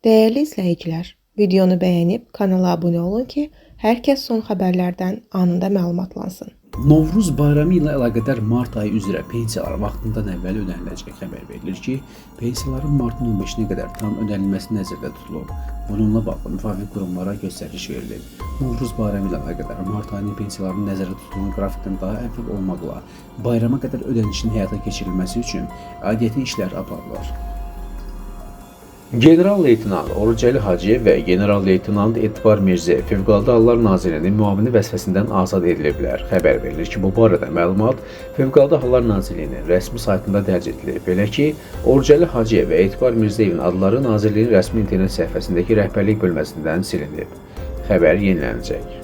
Değerli izləyicilər, videonu bəyənib kanala abunə olun ki, hər kəs son xəbərlərdən anında məlumatlansın. Novruz bayramı ilə əlaqədar mart ayı üzrə pensiyalar vaxtından əvvəl ödəniləcək xəbər verilir ki, pensiyaların martın 15-nə qədər tam ödənilməsi nəzərdə tutulub. Bununla bağlı müvafiq qurumlara göstəriş verilib. Novruz bayramı ilə əlaqədar mart ayının pensiyalarının nəzərdə tutulan qrafikdən daha əvvəl olmaqla bayrama qədər ödənişin həyata keçirilməsi üçün aidiyyəti işlər aparılır. General-leytenant Orucəli Hacıyev və general-leytenant Etibar Mirzəyev Fövqəladə Hallar Nazirliyinin müavini vəzifəsindən azad ediliblər. Xəbər verilir ki, bu barədə məlumat Fövqəladə Hallar Nazirliyinin rəsmi saytında dərc edilib. Belə ki, Orucəli Hacıyev və Etibar Mirzəyevin adları Nazirliyin rəsmi internet səhifəsindəki rəhbərlik bölməsindən silinib. Xəbər yenilənəcək.